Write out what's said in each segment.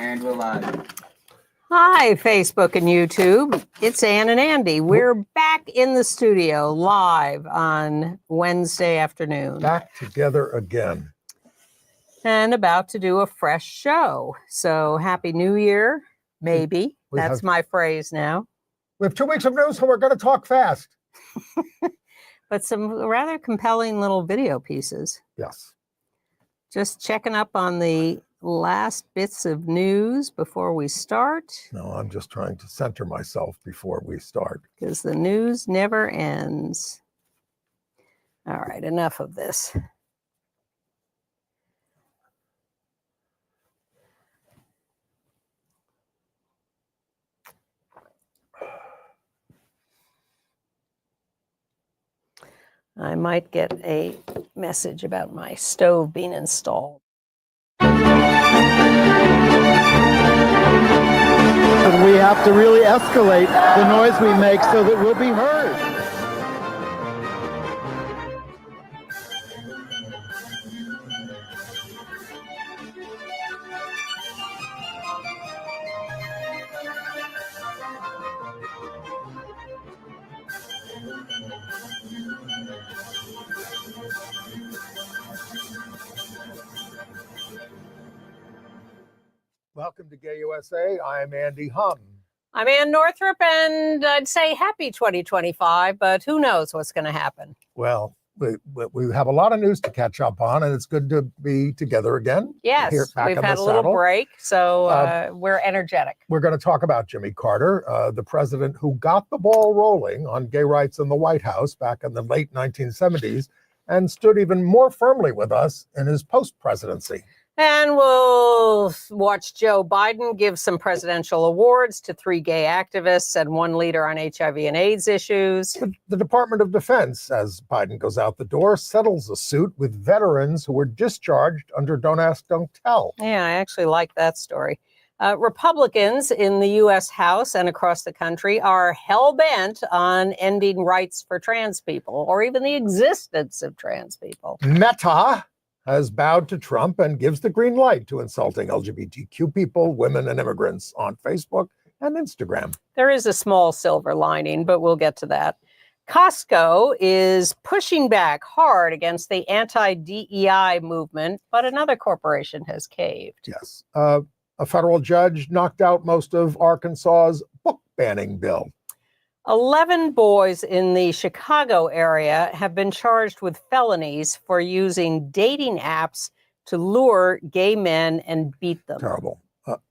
And we're live. Hi, Facebook and YouTube. It's Ann and Andy. We're back in the studio live on Wednesday afternoon. Back together again. And about to do a fresh show. So happy New Year, maybe. That's my phrase now. We have 2 weeks of news, so we're going to talk fast. But some rather compelling little video pieces. Yes. Just checking up on the last bits of news before we start. No, I'm just trying to center myself before we start. Because the news never ends. All right, enough of this. I might get a message about my stove being installed. And we have to really escalate the noise we make so that we'll be heard. Welcome to Gay USA. I am Andy Humm. I'm Ann Northrop, and I'd say happy 2025, but who knows what's going to happen. Well, we have a lot of news to catch up on, and it's good to be together again. Yes, we've had a little break, so we're energetic. We're going to talk about Jimmy Carter, the president who got the ball rolling on gay rights in the White House back in the late 1970s and stood even more firmly with us in his post-presidency. And we'll watch Joe Biden give some presidential awards to 3 gay activists and 1 leader on HIV and AIDS issues. The Department of Defense, as Biden goes out the door, settles a suit with veterans who were discharged under Don't Ask, Don't Tell. Yeah, I actually like that story. Republicans in the U.S. House and across the country are hell-bent on ending rights for trans people, or even the existence of trans people. Meta has bowed to Trump and gives the green light to insulting LGBTQ people, women, and immigrants on Facebook and Instagram. There is a small silver lining, but we'll get to that. Costco is pushing back hard against the anti-DEI movement, but another corporation has caved. Yes. A federal judge knocked out most of Arkansas's book banning bill. 11 boys in the Chicago area have been charged with felonies for using dating apps to lure gay men and beat them. Terrible.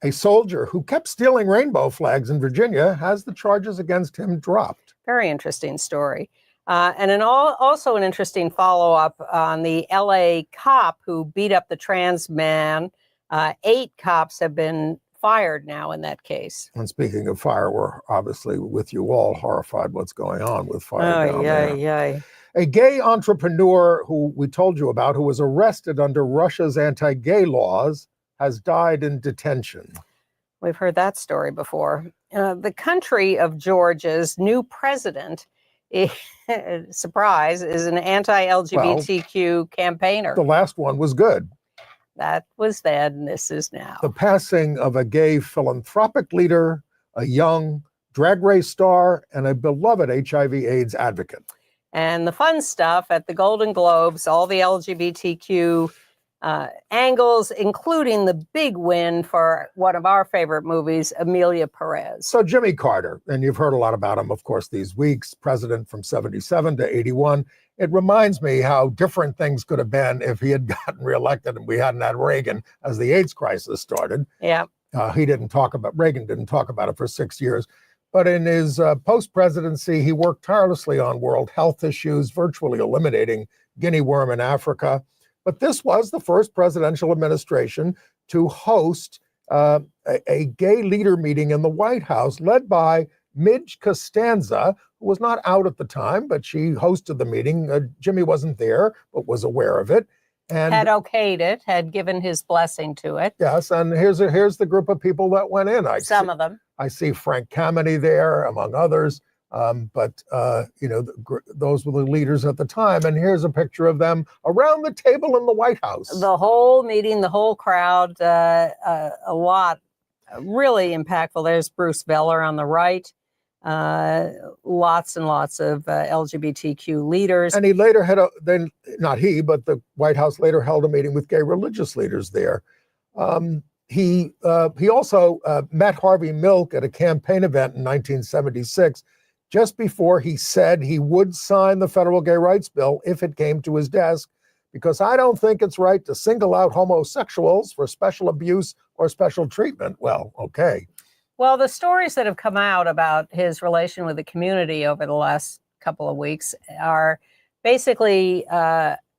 A soldier who kept stealing rainbow flags in Virginia has the charges against him dropped. Very interesting story. And also an interesting follow-up on the LA cop who beat up the trans man. 8 cops have been fired now in that case. And speaking of fire, we're obviously with you all horrified what's going on with fire down there. A gay entrepreneur who we told you about, who was arrested under Russia's anti-gay laws, has died in detention. We've heard that story before. The country of Georgia's new president, surprise, is an anti-LGBTQ campaigner. The last one was good. That was then, this is now. The passing of a gay philanthropic leader, a young drag race star, and a beloved HIV/AIDS advocate. And the fun stuff at the Golden Globes, all the LGBTQ angles, including the big win for one of our favorite movies, Amelia Perez. So Jimmy Carter, and you've heard a lot about him, of course, these weeks, president from 77 to 81. It reminds me how different things could have been if he had gotten reelected and we hadn't had Reagan as the AIDS crisis started. Yeah. Reagan didn't talk about it for 6 years. But in his post-presidency, he worked tirelessly on world health issues, virtually eliminating guinea worm in Africa. But this was the first presidential administration to host a gay leader meeting in the White House led by Midge Costanza, who was not out at the time, but she hosted the meeting. Jimmy wasn't there, but was aware of it. And had okayed it, had given his blessing to it. Yes, and here's the group of people that went in. Some of them. I see Frank Kameny there, among others. But those were the leaders at the time. And here's a picture of them around the table in the White House. The whole meeting, the whole crowd, a lot really impactful. There's Bruce Veller on the right. Lots and lots of LGBTQ leaders. And he later had not he, but the White House later held a meeting with gay religious leaders there. He also met Harvey Milk at a campaign event in 1976, just before he said he would sign the federal gay rights bill if it came to his desk, because I don't think it's right to single out homosexuals for special abuse or special treatment. Well, okay. Well, the stories that have come out about his relation with the community over the last couple of weeks are basically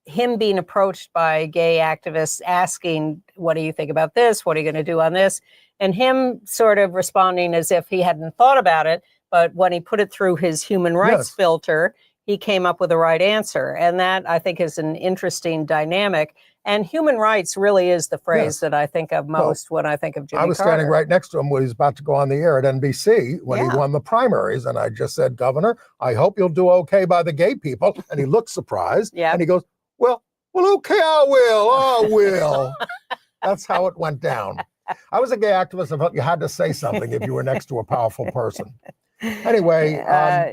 him being approached by gay activists asking, what do you think about this? What are you going to do on this? And him sort of responding as if he hadn't thought about it. But when he put it through his human rights filter, he came up with the right answer. And that, I think, is an interesting dynamic. And human rights really is the phrase that I think of most when I think of Jimmy Carter. I was standing right next to him when he was about to go on the air at NBC when he won the primaries. And I just said, Governor, I hope you'll do okay by the gay people. And he looked surprised. And he goes, well, okay, I will. That's how it went down. I was a gay activist. I felt you had to say something if you were next to a powerful person. Anyway.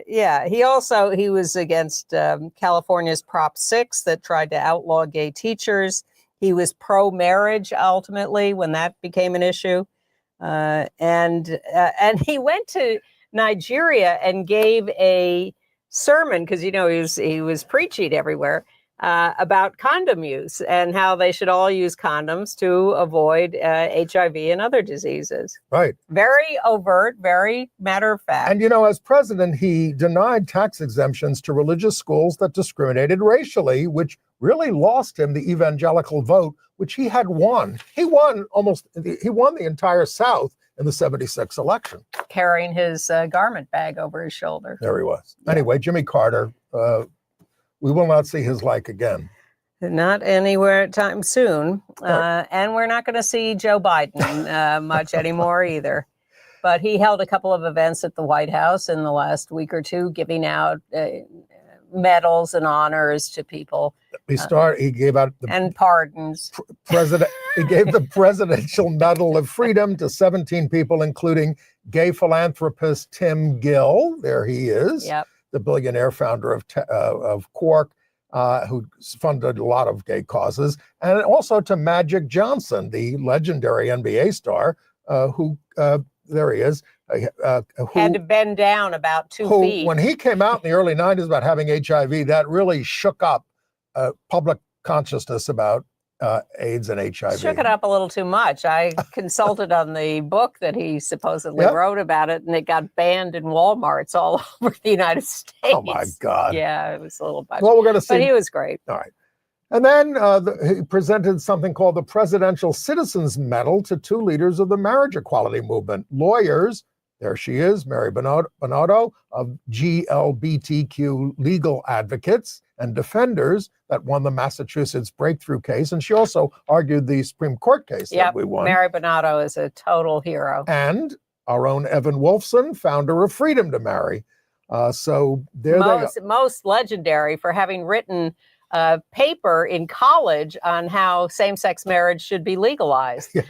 He was against California's Prop 6 that tried to outlaw gay teachers. He was pro-marriage ultimately when that became an issue. And he went to Nigeria and gave a sermon, because, he was preaching everywhere, about condom use and how they should all use condoms to avoid HIV and other diseases. Right. Very overt, very matter of fact. And, as president, he denied tax exemptions to religious schools that discriminated racially, which really lost him the evangelical vote, which he had won. He won the entire South in the 76 election. Carrying his garment bag over his shoulder. There he was. Yeah. Anyway, Jimmy Carter, we will not see his like again. Not anywhere time soon. And we're not going to see Joe Biden much anymore either. But he held a couple of events at the White House in the last week or two, giving out medals and honors to people. He gave out and pardons. He gave the Presidential Medal of Freedom to 17 people, including gay philanthropist Tim Gill. There he is. Yep. The billionaire founder of Quark, who funded a lot of gay causes, and also to Magic Johnson, the legendary NBA star, who there he is, who had to bend down about 2 feet. When he came out in the early 90s about having HIV, that really shook up public consciousness about AIDS and HIV. Shook it up a little too much. I consulted on the book that he supposedly wrote about it, and it got banned in Walmarts all over the United States. Oh, my God. Yeah, it was a little much. Well, we're going to see. But he was great. All right. And then he presented something called the Presidential Citizens Medal to 2 leaders of the marriage equality movement. Lawyers, there she is, Mary Bonotto of GLBTQ Legal Advocates and Defenders, that won the Massachusetts breakthrough case. And she also argued the Supreme Court case that we won. Mary Bonotto is a total hero. And our own Evan Wolfson, founder of Freedom to Marry. So there they are. Most legendary for having written a paper in college on how same-sex marriage should be legalized. Yes.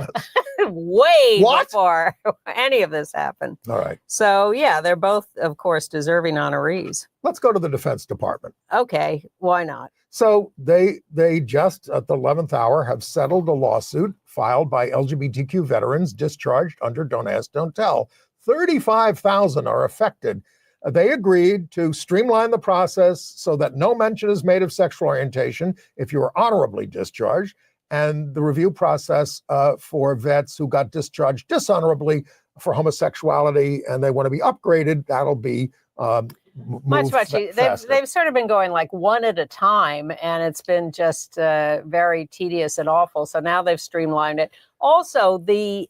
Way before any of this happened. All right. So, yeah, they're both, of course, deserving honorees. Let's go to the Defense Department. Okay, why not? So they just at the 11th hour have settled a lawsuit filed by LGBTQ veterans discharged under Don't Ask, Don't Tell. 35,000 are affected. They agreed to streamline the process so that no mention is made of sexual orientation if you are honorably discharged, and the review process for vets who got discharged dishonorably for homosexuality and they want to be upgraded, that'll be much. They've sort of been going like one at a time, and it's been just very tedious and awful. So now they've streamlined it. Also, the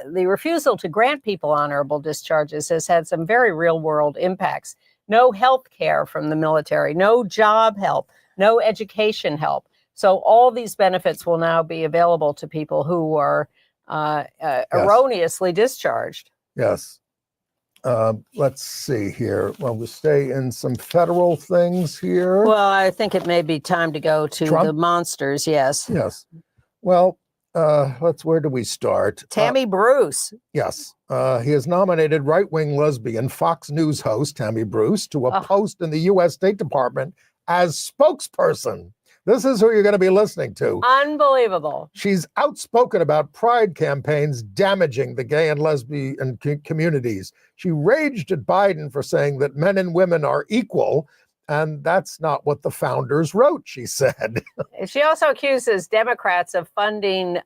refusal to grant people honorable discharges has had some very real world impacts. No health care from the military, no job help, no education help. So all these benefits will now be available to people who are erroneously discharged. Yes. Let's see here. Well, we'll stay in some federal things here. Well, I think it may be time to go to Trump? the monsters. Yes. Yes. Well, Where do we start? Tammy Bruce. Yes. He has nominated right-wing lesbian Fox News host Tammy Bruce to a post in the U.S. State Department as spokesperson. This is who you're going to be listening to. Unbelievable. She's outspoken about pride campaigns damaging the gay and lesbian communities. She raged at Biden for saying that men and women are equal, and that's not what the founders wrote, she said. She also accuses Democrats of funding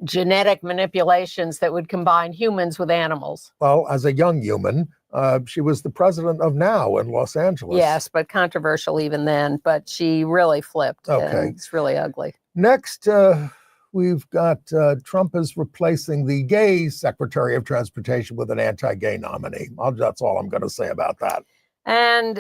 genetic manipulations that would combine humans with animals. Well, as a young human, she was the president of Now in Los Angeles. Yes, but controversial even then. But she really flipped. Okay. And it's really ugly. Next, we've got Trump is replacing the gay Secretary of Transportation with an anti-gay nominee. That's all I'm going to say about that. And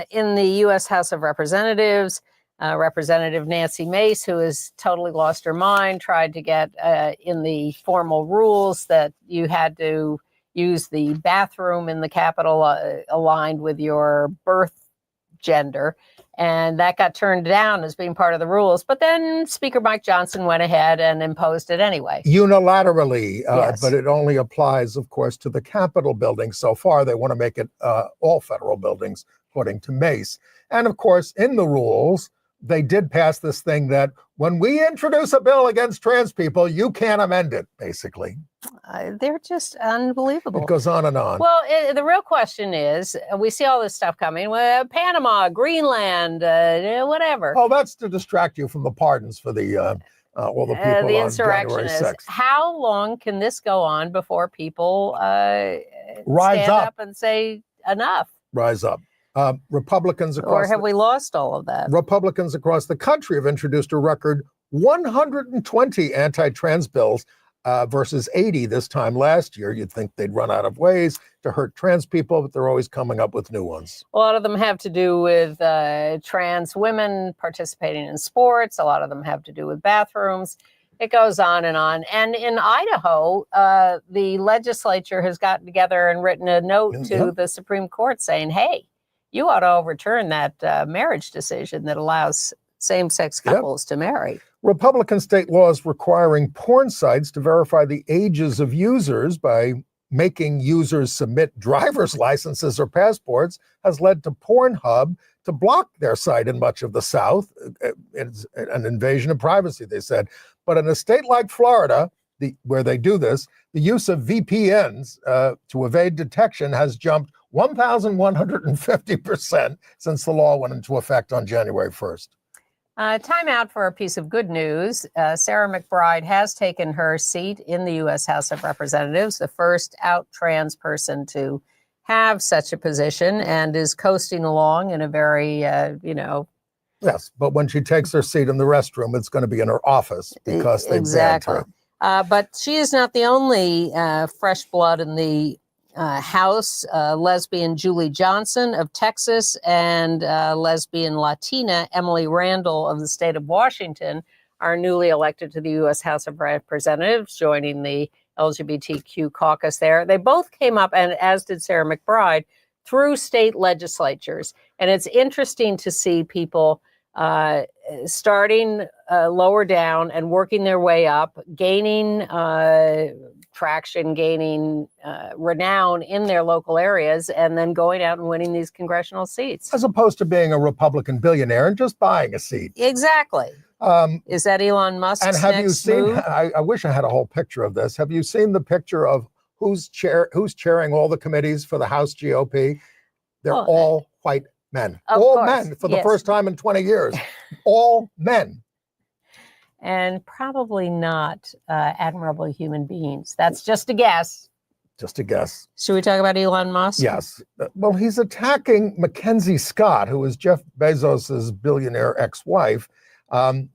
in the U.S. House of Representatives, Representative Nancy Mace, who has totally lost her mind, tried to get in the formal rules that you had to use the bathroom in the Capitol aligned with your birth gender. And that got turned down as being part of the rules. But then Speaker Mike Johnson went ahead and imposed it anyway. Unilaterally, Yes. But it only applies, of course, to the Capitol building. So far, they want to make it all federal buildings, according to Mace. And of course, in the rules, they did pass this thing that when we introduce a bill against trans people, you can't amend it, basically. They're just unbelievable. It goes on and on. Well, the real question is, we see all this stuff coming, Panama, Greenland, whatever. Oh, that's to distract you from the pardons for the all the people The on January insurrectionists. 6th. How long can this go on before people Rise stand up. up and say enough? Rise up. Republicans Or have we lost all of that? Republicans across the country have introduced a record 120 anti-trans bills versus 80 this time last year. You'd think they'd run out of ways to hurt trans people, but they're always coming up with new ones. A lot of them have to do with trans women participating in sports. A lot of them have to do with bathrooms. It goes on. And in Idaho, the legislature has gotten together and written a note to the Supreme Court saying, hey, you ought to overturn that marriage decision that allows same-sex couples to marry. Republican state laws requiring porn sites to verify the ages of users by making users submit driver's licenses or passports has led to Pornhub to block their site in much of the South. It's an invasion of privacy, they said. But in a state like Florida, where they do this, the use of VPNs to evade detection has jumped 1,150% since the law went into effect on January 1st. Time out for a piece of good news. Sarah McBride has taken her seat in the U.S. House of Representatives, the first out trans person to have such a position, and is coasting along in a very, Yes, but when she takes her seat in the restroom, it's going to be in her office because they banned her. But she is not the only fresh blood in the House. Lesbian Julie Johnson of Texas and lesbian Latina Emily Randall of the state of Washington are newly elected to the U.S. House of Representatives, joining the LGBTQ caucus there. They both came up, and as did Sarah McBride, through state legislatures. And it's interesting to see people starting lower down and working their way up, gaining traction, gaining renown in their local areas, and then going out and winning these congressional seats. As opposed to being a Republican billionaire and just buying a seat. Exactly. Is that Elon Musk's and have you next seen, move? I wish I had a whole picture of this. Have you seen the picture of who's chairing all the committees for the House GOP? They're all white men. All men for the first time in 20 years. All men. And probably not admirable human beings. That's just a guess. Just a guess. Should we talk about Elon Musk? Yes. Well, he's attacking MacKenzie Scott, who is Jeff Bezos's billionaire ex-wife.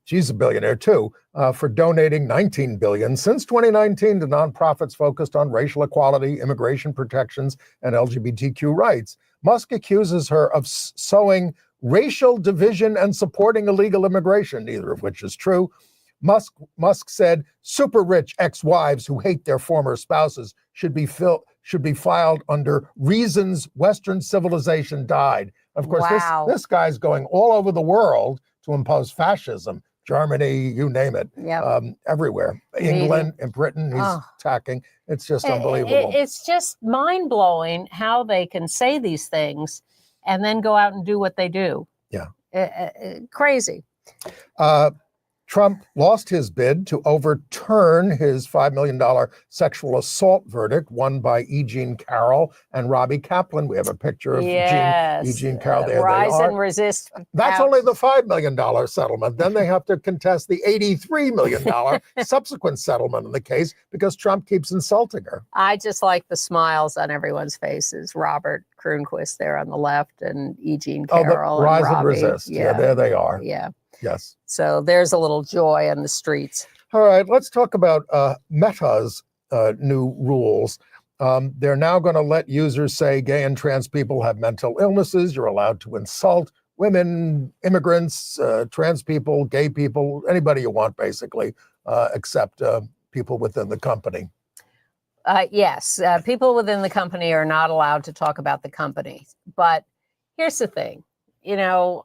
She's a billionaire too, for donating $19 billion since 2019 to nonprofits focused on racial equality, immigration protections, and LGBTQ rights. Musk accuses her of sowing racial division and supporting illegal immigration, neither of which is true. Musk said super rich ex-wives who hate their former spouses should be filed under reasons Western civilization died. Of course, this guy's going all over the world to impose fascism. Germany, you name it, Yep. everywhere. England and Britain, he's attacking. It's just unbelievable. It's just mind-blowing how they can say these things and then go out and do what they do. Yeah. Crazy. Trump lost his bid to overturn his $5 million sexual assault verdict won by E. Jean Carroll and Robbie Kaplan. We have a picture of E. Jean Carroll. There Rise they are. and resist. That's only the $5 million settlement. Then they have to contest the $83 million subsequent settlement in the case because Trump keeps insulting her. I just like the smiles on everyone's faces. Robert Kroonquist there on the left and E. Jean Carroll. Rise and and resist. Yeah, there they are. Yeah. Yes. So there's a little joy on the streets. All right, let's talk about Meta's new rules. They're now going to let users say gay and trans people have mental illnesses. You're allowed to insult women, immigrants, trans people, gay people, anybody you want, basically, except people within the company. Yes, people within the company are not allowed to talk about the company. But here's the thing. You know,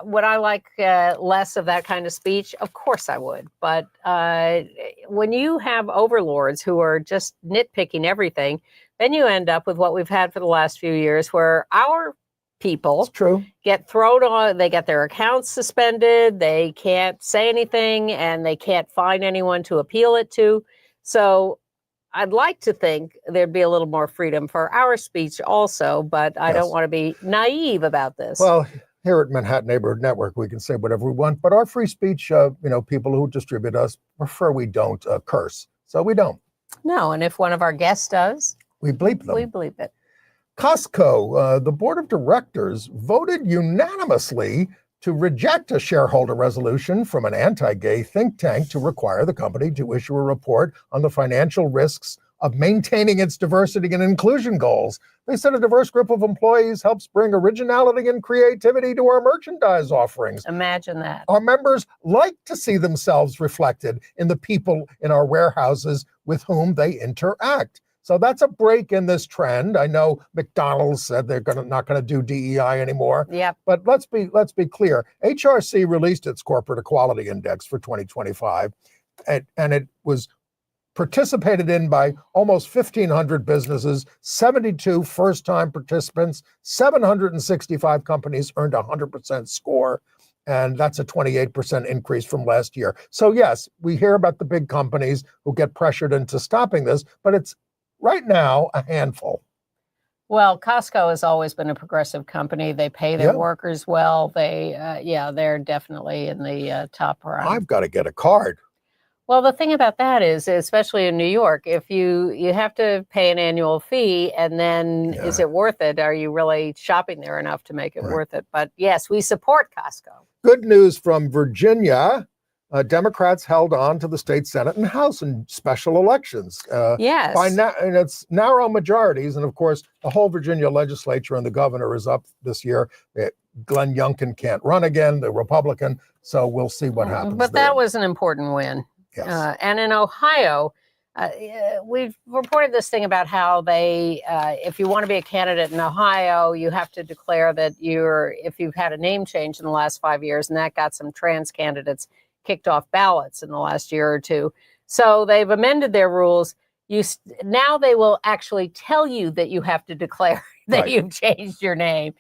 would I like less of that kind of speech? Of course I would. But when you have overlords who are just nitpicking everything, then you end up with what we've had for the last few years, where our people get thrown on, they get their accounts suspended, they can't say anything, and they can't find anyone to appeal it to. So I'd like to think there'd be a little more freedom for our speech also, but I don't want to be naive about this. Well, here at Manhattan Neighborhood Network, we can say whatever we want, but our free speech, people who distribute us prefer we don't curse. So we don't. No, and if one of our guests does, we bleep them. We bleep it. Costco, the board of directors voted unanimously to reject a shareholder resolution from an anti-gay think tank to require the company to issue a report on the financial risks of maintaining its diversity and inclusion goals. They said a diverse group of employees helps bring originality and creativity to our merchandise offerings. Imagine that. Our members like to see themselves reflected in the people in our warehouses with whom they interact. So that's a break in this trend. I know McDonald's said they're not going to do DEI anymore. Yep. But let's be clear. HRC released its Corporate Equality Index for 2025, and it was participated in by almost 1,500 businesses, 72 first-time participants, 765 companies earned a 100% score, and that's a 28% increase from last year. So yes, we hear about the big companies who get pressured into stopping this, but it's right now a handful. Well, Costco has always been a progressive company. They pay their workers well. They're definitely in the top run. I've got to get a card. Well, the thing about that is, especially in New York, if you have to pay an annual fee, and then is it worth it? Are you really shopping there enough to make it worth it? But yes, we support Costco. Good news from Virginia. Democrats held on to the state Senate and House in special elections. Yes. And it's narrow majorities. And of course, the whole Virginia legislature and the governor is up this year. Glenn Youngkin can't run again, the Republican. So we'll see what happens. But that was an important win. Yes. And in Ohio, we've reported this thing about how they, if you want to be a candidate in Ohio, you have to declare that if you've had a name change in the last 5 years, and that got some trans candidates kicked off ballots in the last year or two. So they've amended their rules. Now they will actually tell you that you have to declare that you've changed your name.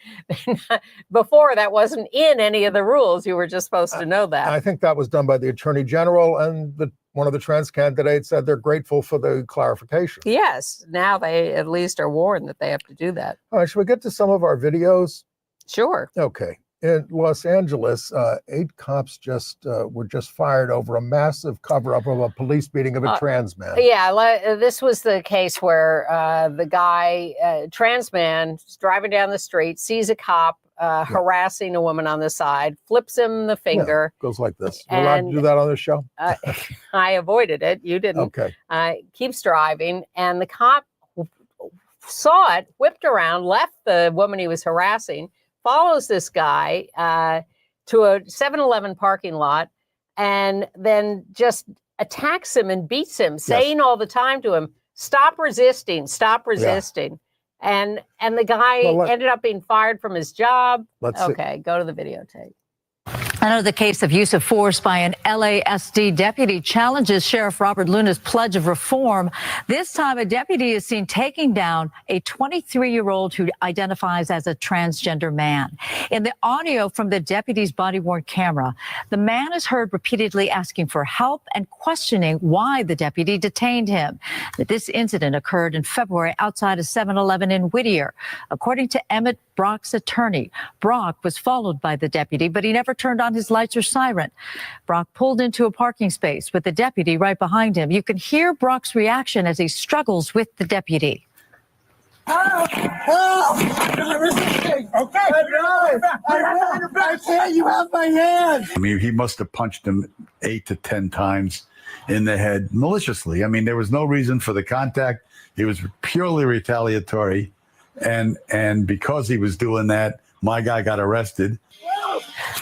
Before, that wasn't in any of the rules. You were just supposed to know that. I think that was done by the Attorney General, and one of the trans candidates said they're grateful for the clarification. Yes, now they at least are warned that they have to do that. All right, should we get to some of our videos? Sure. Okay. In Los Angeles, 8 cops were just fired over a massive cover-up of a police beating of a trans man. Yeah, this was the case where the guy, trans man, is driving down the street, sees a cop harassing a woman on the side, flips him the finger. Goes like this. We're allowed to do that on this show? I avoided it. You didn't. Okay. Keeps driving, and the cop saw it, whipped around, left the woman he was harassing, follows this guy to a 7-Eleven parking lot, and then just attacks him and beats him, saying all the time to him, stop resisting, stop resisting. And the guy ended up being fired from his job. Let's see. Go to the videotape. Another case of use of force by an LASD deputy challenges Sheriff Robert Luna's pledge of reform. This time, a deputy is seen taking down a 23-year-old who identifies as a transgender man. In the audio from the deputy's body-worn camera, the man is heard repeatedly asking for help and questioning why the deputy detained him. This incident occurred in February outside a 7-Eleven in Whittier. According to Emmett Brock's attorney, Brock was followed by the deputy, but he never turned on his lights or siren. Brock pulled into a parking space with the deputy right behind him. You can hear Brock's reaction as he struggles with the deputy. Okay. I can't. You have my hand. I mean, he must have punched him 8 to 10 times in the head maliciously. I mean, there was no reason for the contact. It was purely retaliatory. And because he was doing that, my guy got arrested.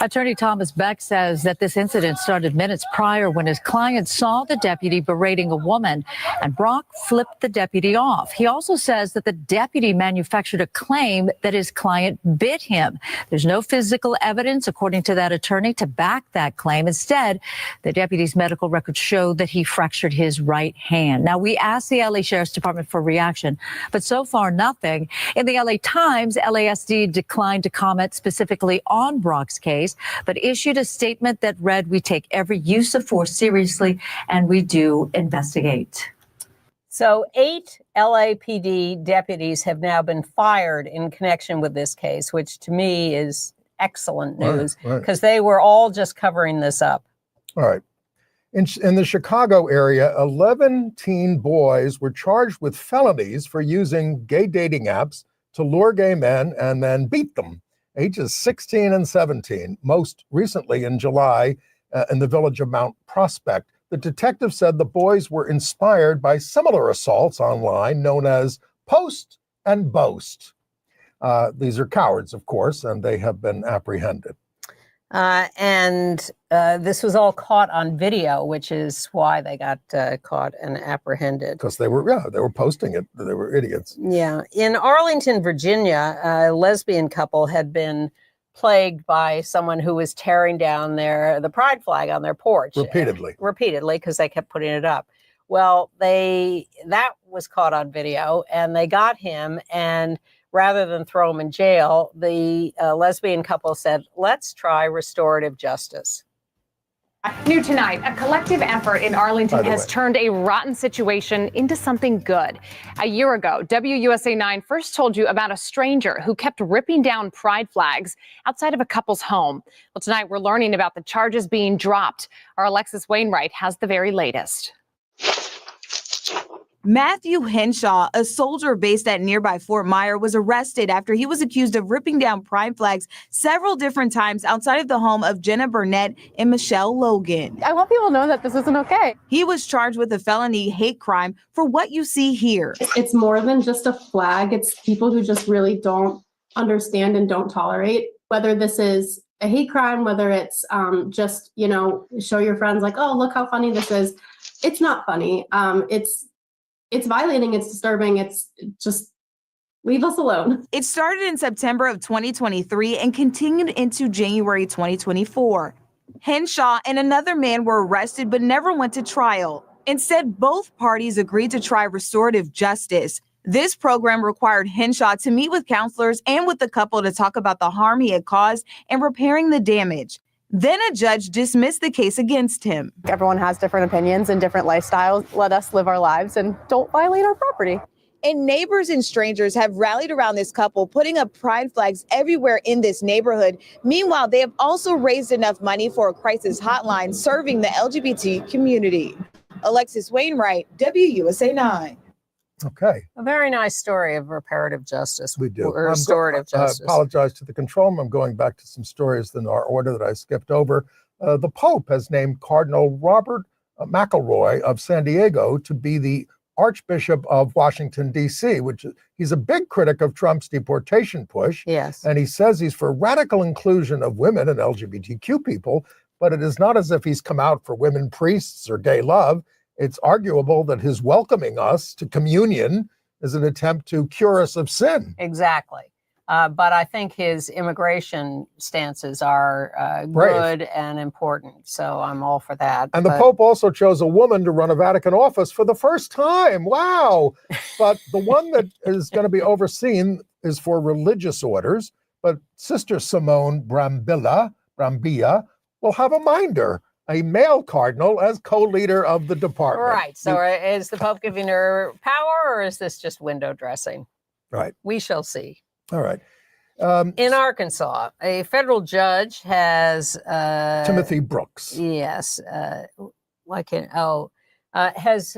Attorney Thomas Beck says that this incident started minutes prior when his client saw the deputy berating a woman, and Brock flipped the deputy off. He also says that the deputy manufactured a claim that his client bit him. There's no physical evidence, according to that attorney, to back that claim. Instead, the deputy's medical records show that he fractured his right hand. Now, we asked the LA Sheriff's Department for reaction, but so far nothing. In the LA Times, LASD declined to comment specifically on Brock's case, but issued a statement that read, "We take every use of force seriously and we do investigate." So 8 LAPD deputies have now been fired in connection with this case, which to me is excellent news because they were all just covering this up. All right. In the Chicago area, 11 teen boys were charged with felonies for using gay dating apps to lure gay men and then beat them, ages 16 and 17, most recently in July in the village of Mount Prospect. The detective said the boys were inspired by similar assaults online known as Post and Boast. These are cowards, of course, and they have been apprehended. This was all caught on video, which is why they got caught and apprehended. Because they were posting it. They were idiots. Yeah. In Arlington, Virginia, a lesbian couple had been plagued by someone who was tearing down the pride flag on their porch. Repeatedly, because they kept putting it up. Well, that was caught on video, and they got him, and rather than throw him in jail, the lesbian couple said, let's try restorative justice. New tonight, a collective effort in Arlington has turned a rotten situation into something good. A year ago, WUSA 9 first told you about a stranger who kept ripping down pride flags outside of a couple's home. Well, tonight we're learning about the charges being dropped. Our Alexis Wainwright has the very latest. Matthew Henshaw, a soldier based at nearby Fort Myer, was arrested after he was accused of ripping down pride flags several different times outside of the home of Jenna Burnett and Michelle Logan. I want people to know that this isn't okay. He was charged with a felony hate crime for what you see here. It's more than just a flag. It's people who just really don't understand and don't tolerate, whether this is a hate crime, whether it's just, show your friends like, oh, look how funny this is. It's not funny. It's violating, it's disturbing, it's just leave us alone. It started in September of 2023 and continued into January 2024. Henshaw and another man were arrested but never went to trial. Instead, both parties agreed to try restorative justice. This program required Henshaw to meet with counselors and with the couple to talk about the harm he had caused and repairing the damage. Then a judge dismissed the case against him. Everyone has different opinions and different lifestyles. Let us live our lives and don't violate our property. And neighbors and strangers have rallied around this couple, putting up pride flags everywhere in this neighborhood. Meanwhile, they have also raised enough money for a crisis hotline serving the LGBT community. Alexis Wainwright, WUSA 9. Okay. A very nice story of reparative justice. We do. Or restorative justice. I apologize to the control room. I'm going back to some stories in our order that I skipped over. The Pope has named Cardinal Robert McElroy of San Diego to be the Archbishop of Washington, D.C., he's a big critic of Trump's deportation push. Yes. And he says he's for radical inclusion of women and LGBTQ people, but it is not as if he's come out for women priests or gay love. It's arguable that his welcoming us to communion is an attempt to cure us of sin. Exactly. But I think his immigration stances are Brave. good and important. So I'm all for that. And the Pope also chose a woman to run a Vatican office for the first time. Wow. But the one that is going to be overseen is for religious orders. But Sister Simone Brambilla will have a minder, a male cardinal, as co-leader of the department. Right. So is the Pope giving her power, or is this just window dressing? Right. We shall see. All right. In Arkansas, a federal judge has Timothy Brooks. Yes. Has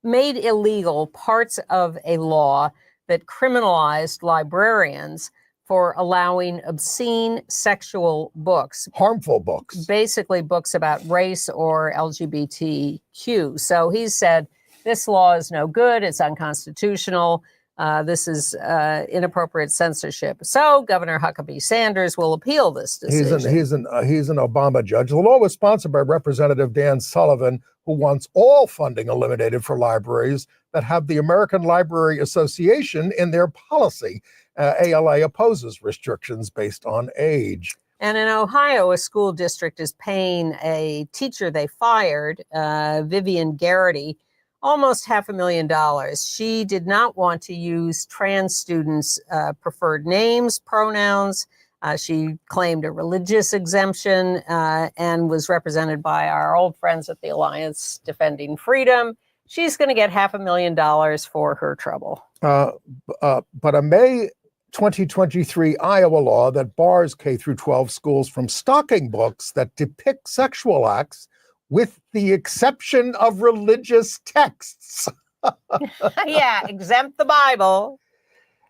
made illegal parts of a law that criminalized librarians for allowing obscene sexual books. Harmful books. Basically books about race or LGBTQ. So he said, this law is no good. It's unconstitutional. This is inappropriate censorship. So Governor Huckabee Sanders will appeal this decision. He's an Obama judge. The law was sponsored by Representative Dan Sullivan, who wants all funding eliminated for libraries that have the American Library Association in their policy. ALA opposes restrictions based on age. And in Ohio, a school district is paying a teacher they fired, Vivienne Garrity, almost $500,000. She did not want to use trans students' preferred names, pronouns. She claimed a religious exemption and was represented by our old friends at the Alliance Defending Freedom. She's going to get $500,000 for her trouble. But a May 2023 Iowa law that bars K-12 schools from stocking books that depict sexual acts with the exception of religious texts. Yeah, exempt the Bible.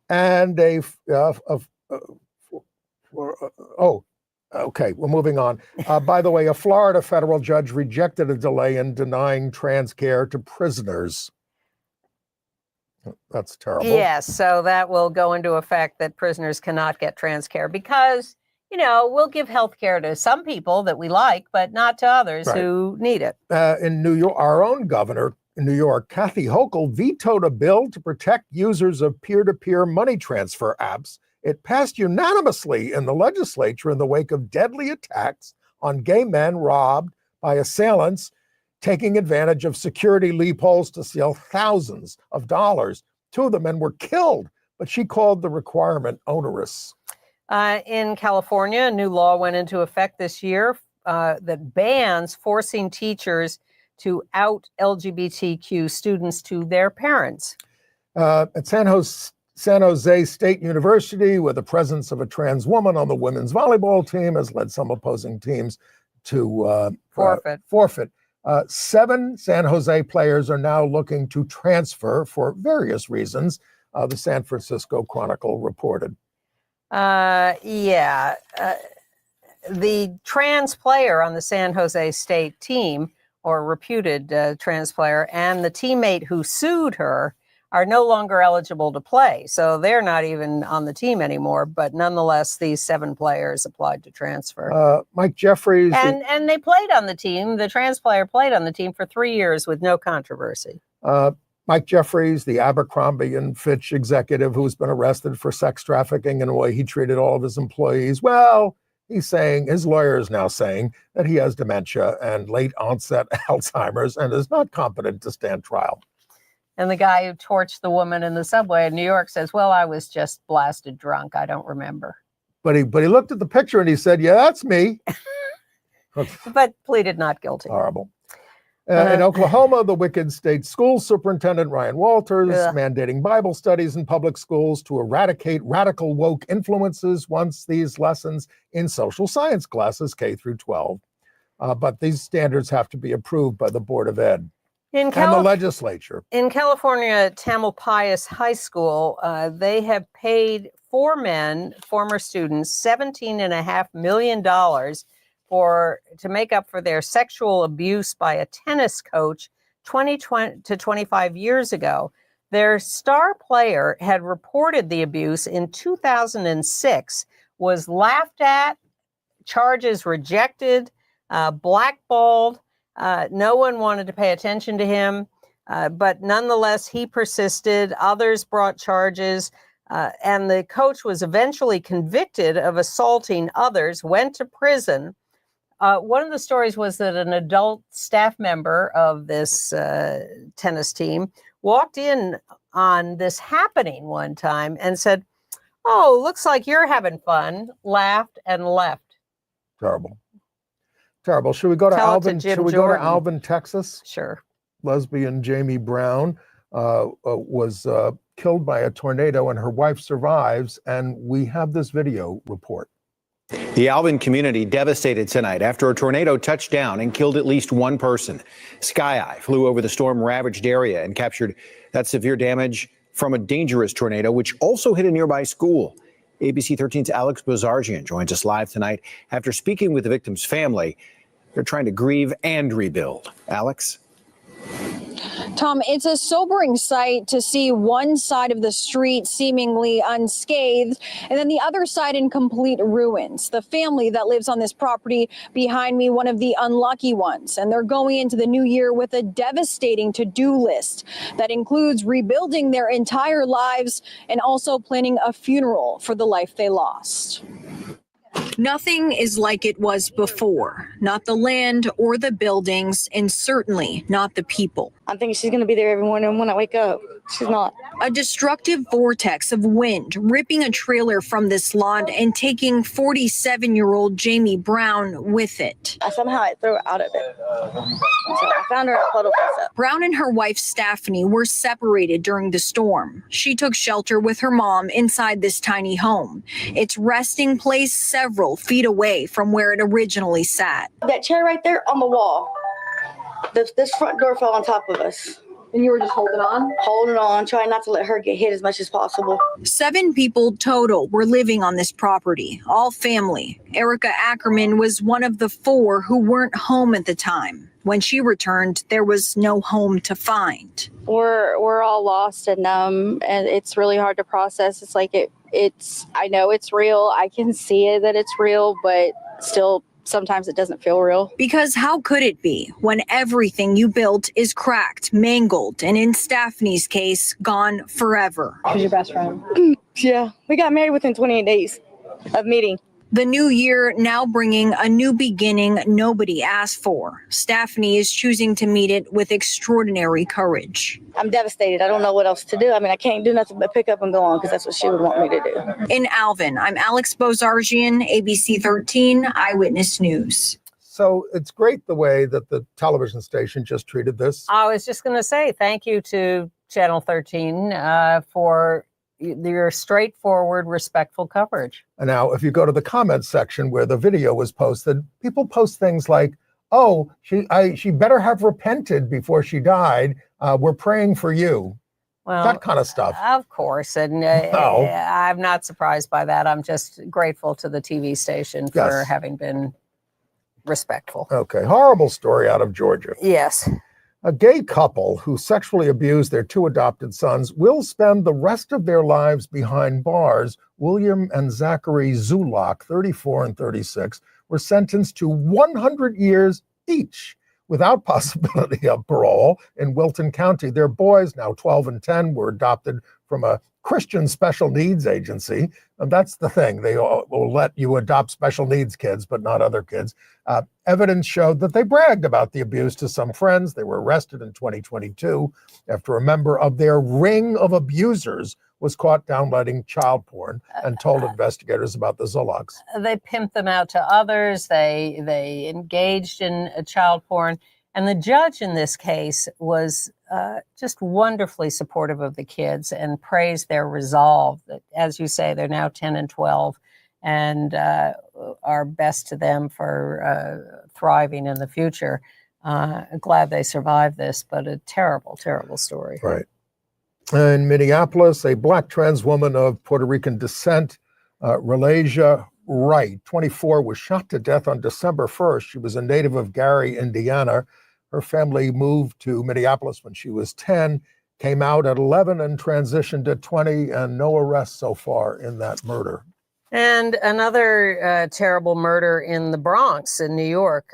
And okay, we're moving on. By the way, a Florida federal judge rejected a delay in denying trans care to prisoners. That's terrible. Yes, so that will go into effect that prisoners cannot get trans care because, we'll give health care to some people that we like, but not to others who need it. In New York, our own governor in New York, Kathy Hochul, vetoed a bill to protect users of peer-to-peer money transfer apps. It passed unanimously in the legislature in the wake of deadly attacks on gay men robbed by assailants taking advantage of security loopholes to steal thousands of dollars. Two of the men were killed, but she called the requirement onerous. In California, a new law went into effect this year that bans forcing teachers to out LGBTQ students to their parents. At San Jose State University, where the presence of a trans woman on the women's volleyball team has led some opposing teams to forfeit. 7 San Jose players are now looking to transfer for various reasons, the San Francisco Chronicle reported. The trans player on the San Jose State team, or reputed trans player, and the teammate who sued her are no longer eligible to play. So they're not even on the team anymore. But nonetheless, these 7 players applied to transfer. Mike Jeffries. And they played on the team. The trans player played on the team for 3 years with no controversy. Mike Jeffries, the Abercrombie and Fitch executive who's been arrested for sex trafficking and the way he treated all of his employees. Well, he's saying, his lawyer is now saying that he has dementia and late onset Alzheimer's and is not competent to stand trial. And the guy who torched the woman in the subway in New York says, well, I was just blasted drunk. I don't remember. But he looked at the picture and he said, yeah, that's me. But pleaded not guilty. Horrible. In Oklahoma, the wicked state school superintendent, Ryan Walters, mandating Bible studies in public schools to eradicate radical woke influences once these lessons in social science classes K through 12. But these standards have to be approved by the Board of Ed. And the legislature. In California, Tamalpais High School, they have paid 4 men, former students, $17.5 million to make up for their sexual abuse by a tennis coach 20 to 25 years ago. Their star player had reported the abuse in 2006, was laughed at, charges rejected, blackballed. No one wanted to pay attention to him, but nonetheless, he persisted. Others brought charges. And the coach was eventually convicted of assaulting others, went to prison. One of the stories was that an adult staff member of this tennis team walked in on this happening one time and said, "Oh, looks like you're having fun," laughed and left. Terrible. Terrible. Should we go to Alvin? Should we go to Alvin, Texas? Sure. Lesbian Jamie Brown was killed by a tornado and her wife survives. And we have this video report. The Alvin community devastated tonight after a tornado touched down and killed at least one person. Sky Eye flew over the storm-ravaged area and captured that severe damage from a dangerous tornado, which also hit a nearby school. ABC 13's Alex Bozargian joins us live tonight after speaking with the victim's family. They're trying to grieve and rebuild. Alex? Tom, it's a sobering sight to see one side of the street seemingly unscathed and then the other side in complete ruins. The family that lives on this property behind me, one of the unlucky ones, and they're going into the new year with a devastating to-do list that includes rebuilding their entire lives and also planning a funeral for the life they lost. Nothing is like it was before, not the land or the buildings, and certainly not the people. I'm thinking she's going to be there every morning when I wake up. She's not. A destructive vortex of wind ripping a trailer from this lot and taking 47-year-old Jamie Brown with it. Somehow I threw her out of it. So I found her at Puddle Fest. Brown and her wife Stephanie were separated during the storm. She took shelter with her mom inside this tiny home, its resting place several feet away from where it originally sat. That chair right there on the wall, this front door fell on top of us. And you were just holding on? Holding on, trying not to let her get hit as much as possible. 7 people total were living on this property, all family. Erica Ackerman was one of the 4 who weren't home at the time. When she returned, there was no home to find. We're all lost and numb, and it's really hard to process. It's like I know it's real. I can see it that it's real, but still sometimes it doesn't feel real. Because how could it be when everything you built is cracked, mangled, and in Stephanie's case, gone forever? Who's your best friend? Yeah, we got married within 28 days of meeting. The new year now bringing a new beginning nobody asked for. Stephanie is choosing to meet it with extraordinary courage. I'm devastated. I don't know what else to do. I mean, I can't do nothing but pick up and go on because that's what she would want me to do. In Alvin, I'm Alex Bozargian, ABC 13 Eyewitness News. So it's great the way that the television station just treated this. I was just going to say thank you to Channel 13 for your straightforward, respectful coverage. And now, if you go to the comments section where the video was posted, people post things like, "Oh, she better have repented before she died. We're praying for you." Well, that kind of stuff. Of course, and I'm not surprised by that. I'm just grateful to the TV station for having been respectful. Okay, horrible story out of Georgia. Yes. A gay couple who sexually abused their 2 adopted sons will spend the rest of their lives behind bars. William and Zachary Zulak, 34 and 36, were sentenced to 100 years each without possibility of parole in Wilton County. Their boys, now 12 and 10, were adopted from a Christian special needs agency. And that's the thing. They will let you adopt special needs kids, but not other kids. Evidence showed that they bragged about the abuse to some friends. They were arrested in 2022 after a member of their ring of abusers was caught downloading child porn and told investigators about the Zulaks. They pimped them out to others. They engaged in child porn. And the judge in this case was just wonderfully supportive of the kids and praised their resolve. As you say, they're now 10 and 12 and our best to them for thriving in the future. Glad they survived this, but a terrible, terrible story. Right. In Minneapolis, a Black trans woman of Puerto Rican descent, Relasia Wright, 24, was shot to death on December 1st. She was a native of Gary, Indiana. Her family moved to Minneapolis when she was 10, came out at 11 and transitioned at 20, and no arrests so far in that murder. And another terrible murder in the Bronx in New York.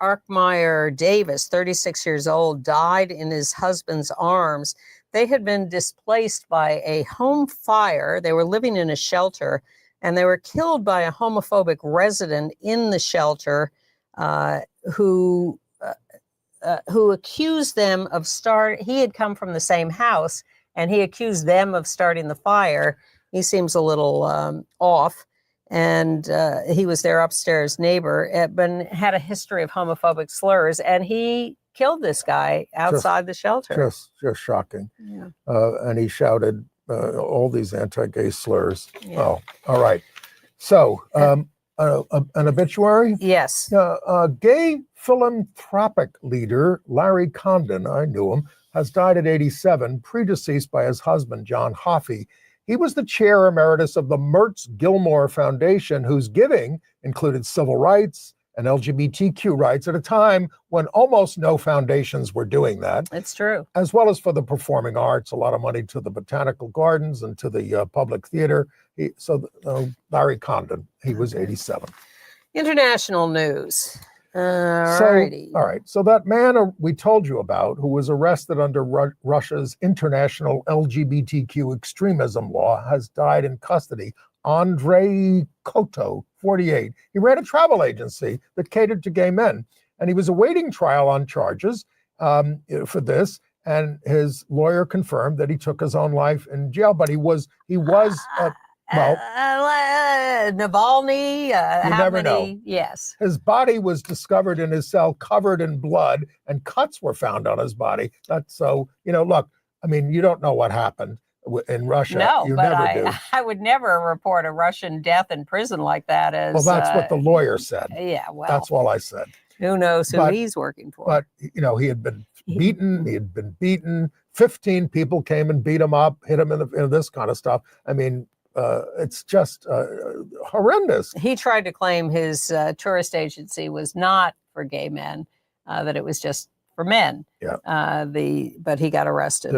Arkmeyer Davis, 36 years old, died in his husband's arms. They had been displaced by a home fire. They were living in a shelter, and they were killed by a homophobic resident in the shelter who accused them of he had come from the same house, and he accused them of starting the fire. He seems a little off. And he was their upstairs neighbor, but had a history of homophobic slurs, and he killed this guy outside the shelter. Just shocking. Yeah. And he shouted all these anti-gay slurs. Yeah. Oh, all right. So, an obituary? Yes. Gay philanthropic leader Larry Condon, I knew him, has died at 87, predeceased by his husband, John Hoffey. He was the chair emeritus of the Mertz Gilmore Foundation, whose giving included civil rights and LGBTQ rights at a time when almost no foundations were doing that. It's true. As well as for the performing arts, a lot of money to the botanical gardens and to the public theater. Larry Condon, he was 87. International news. All right. So that man we told you about, who was arrested under Russia's international LGBTQ extremism law, has died in custody. Andrei Koto, 48. He ran a travel agency that catered to gay men, and he was awaiting trial on charges for this. And his lawyer confirmed that he took his own life in jail, but he was Navalny, you never know. Yes. His body was discovered in his cell covered in blood, and cuts were found on his body. Look, I mean, you don't know what happened in Russia. No, you but never do. I would never report a Russian death in prison like that as... Well, that's what the lawyer said. Yeah, well. That's all I said. Who knows who he's working for. But, he had been beaten. 15 people came and beat him up, hit him in this kind of stuff. I mean, it's just horrendous. He tried to claim his tourist agency was not for gay men, that it was just for men. Yeah. But he got arrested.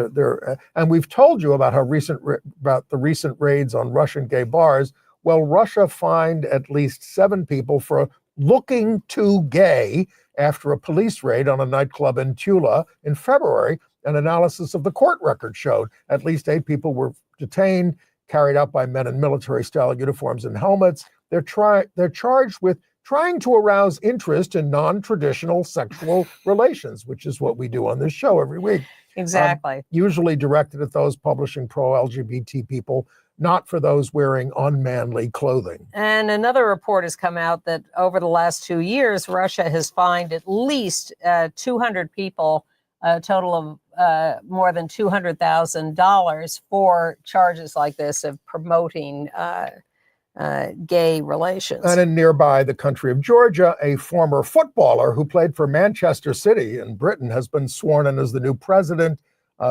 And we've told you about about the recent raids on Russian gay bars. Well, Russia fined at least 7 people for looking too gay after a police raid on a nightclub in Tula in February. An analysis of the court record showed at least 8 people were detained, carried out by men in military-style uniforms and helmets. They're charged with trying to arouse interest in non-traditional sexual relations, which is what we do on this show every week. Exactly. Usually directed at those publishing pro-LGBT people, not for those wearing unmanly clothing. And another report has come out that over the last 2 years, Russia has fined at least 200 people, a total of more than $200,000 for charges like this of promoting gay relations. And in nearby the country of Georgia, a former footballer who played for Manchester City in Britain has been sworn in as the new president.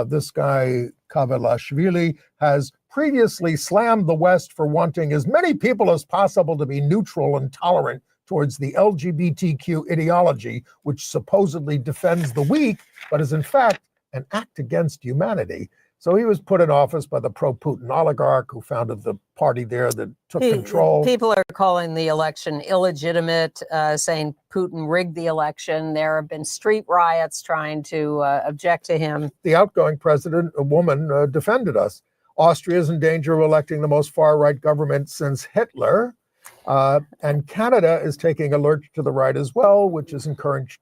This guy, Kavelashvili, has previously slammed the West for wanting as many people as possible to be neutral and tolerant towards the LGBTQ ideology, which supposedly defends the weak, but is in fact an act against humanity. So he was put in office by the pro-Putin oligarch who founded the party there that took control. People are calling the election illegitimate, saying Putin rigged the election. There have been street riots trying to object to him. The outgoing president, a woman, defended us. Austria is in danger of electing the most far-right government since Hitler. And Canada is taking a lurch to the right as well, which is encouraging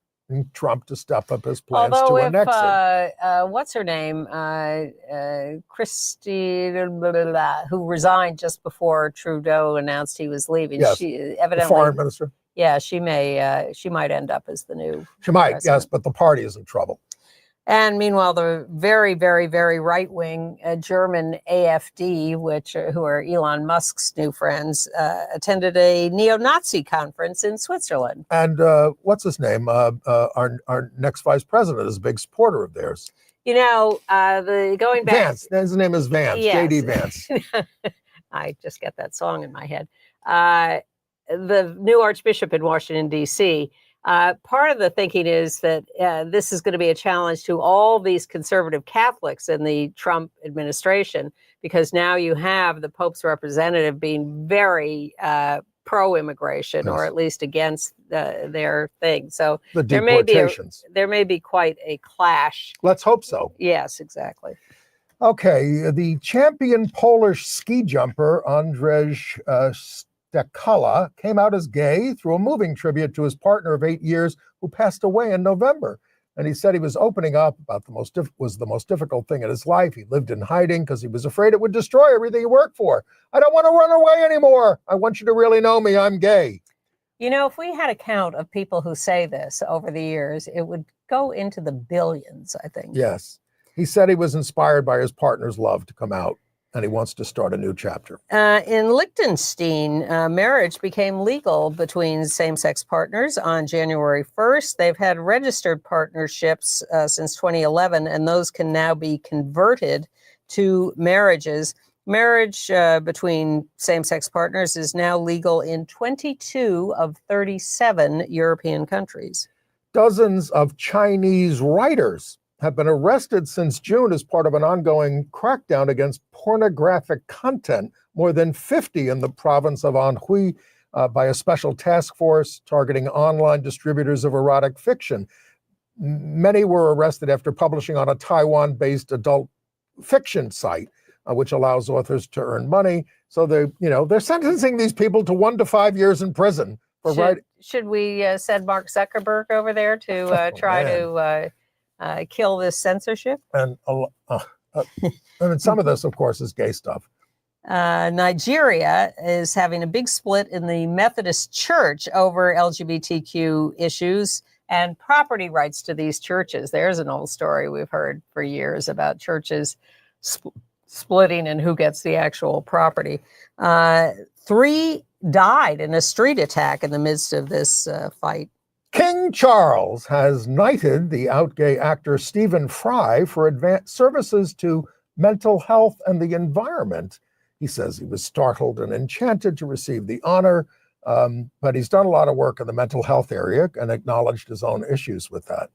Trump to step up his plans to annex it. What's her name? Christie, who resigned just before Trudeau announced he was leaving. Yes, she evidently, the foreign minister. Yeah, she might end up as the new. She might, president. yes, but the party is in trouble. And meanwhile, the very, very, very right-wing German AfD, who are Elon Musk's new friends, attended a neo-Nazi conference in Switzerland. And what's his name? Our next vice president is a big supporter of theirs. Going back. Vance. His name is Vance. Yes. J.D. Vance. I just get that song in my head. The new Archbishop in Washington, D.C., part of the thinking is that this is going to be a challenge to all these conservative Catholics in the Trump administration, because now you have the Pope's representative being very pro-immigration, Yes. or at least against their thing. So The there deportations. may be quite a clash. Let's hope so. Yes, exactly. Okay, the champion Polish ski jumper Andrzej Stekala came out as gay through a moving tribute to his partner of 8 years who passed away in November. And he said he was opening up about the most difficult thing in his life. He lived in hiding because he was afraid it would destroy everything he worked for. I don't want to run away anymore. I want you to really know me. I'm gay. You know, if we had a count of people who say this over the years, it would go into the billions, I think. Yes. He said he was inspired by his partner's love to come out, and he wants to start a new chapter. In Liechtenstein, marriage became legal between same-sex partners on January 1st. They've had registered partnerships since 2011, and those can now be converted to marriages. Marriage between same-sex partners is now legal in 22 of 37 European countries. Dozens of Chinese writers have been arrested since June as part of an ongoing crackdown against pornographic content, more than 50 in the province of Anhui, by a special task force targeting online distributors of erotic fiction. Many were arrested after publishing on a Taiwan-based adult fiction site, which allows authors to earn money. So they're sentencing these people to 1 to 5 years in prison for writing. Should we send Mark Zuckerberg over there to try to kill this censorship? And some of this, of course, is gay stuff. Nigeria is having a big split in the Methodist Church over LGBTQ issues and property rights to these churches. There's an old story we've heard for years about churches splitting and who gets the actual property. 3 died in a street attack in the midst of this fight. King Charles has knighted the out gay actor Stephen Fry for advanced services to mental health and the environment. He says he was startled and enchanted to receive the honor, but he's done a lot of work in the mental health area and acknowledged his own issues with that.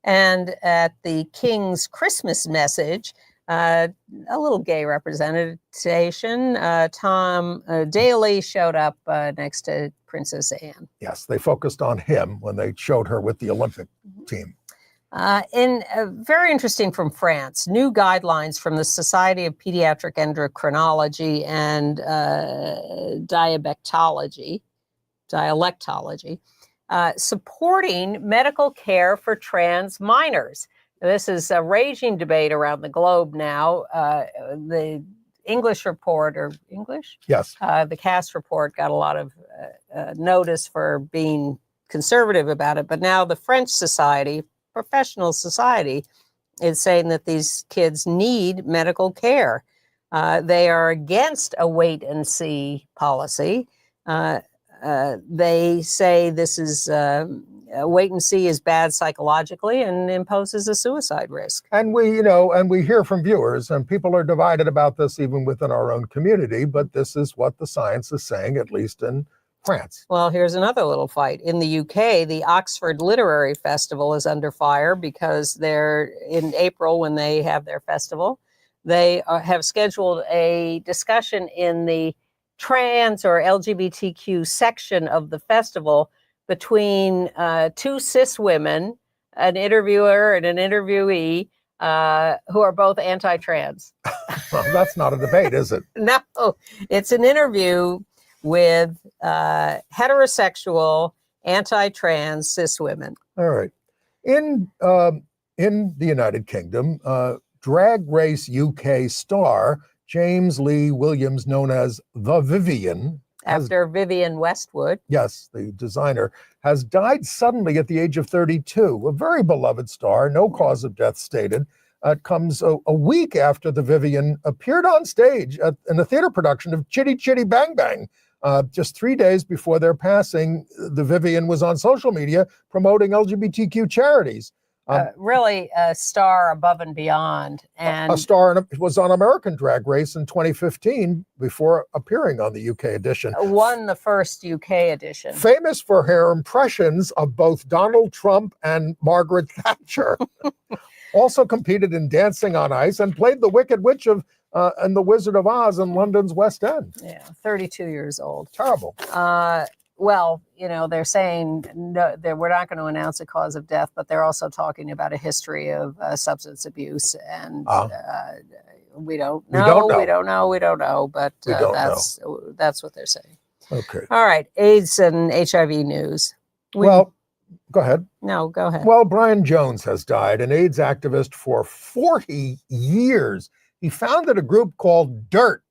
And at the King's Christmas message, a little gay representation. Tom Daley showed up next to Princess Anne. Yes, they focused on him when they showed her with the Olympic team. Very interesting from France, new guidelines from the Society of Pediatric Endocrinology and Dialectology, supporting medical care for trans minors. This is a raging debate around the globe now. The English report, or English? Yes. The CAST report got a lot of notice for being conservative about it. But now the French society, professional society, is saying that these kids need medical care. They are against a wait and see policy. They say this is wait and see is bad psychologically and imposes a suicide risk. And we hear from viewers, and people are divided about this even within our own community, but this is what the science is saying, at least in France. Well, here's another little fight. In the UK, the Oxford Literary Festival is under fire because they're in April when they have their festival. They have scheduled a discussion in the trans or LGBTQ section of the festival between 2 cis women, an interviewer and an interviewee, who are both anti-trans. Well, that's not a debate, is it? No, it's an interview with heterosexual, anti-trans cis women. All right. In the United Kingdom, Drag Race UK star James Lee Williams, known as the Vivienne, after Vivienne Westwood. Yes, the designer, has died suddenly at the age of 32. A very beloved star, no cause of death stated. It comes a week after the Vivienne appeared on stage in a theater production of Chitty Chitty Bang Bang. Just 3 days before their passing, the Vivienne was on social media promoting LGBTQ charities. Really a star above and beyond. And a star was on American Drag Race in 2015 before appearing on the UK edition. Won the first UK edition. Famous for her impressions of both Donald Trump and Margaret Thatcher. Also competed in Dancing on Ice and played the Wicked Witch in The Wizard of Oz in London's West End. Yeah, 32 years old. Terrible. well, they're saying no, we're not going to announce a cause of death, but they're also talking about a history of substance abuse, and we don't know, but that's what they're saying. Okay. All right, AIDS and HIV news. Well, go ahead. No, go ahead. Well, Brian Jones has died, an AIDS activist for 40 years. He founded a group called DIRT,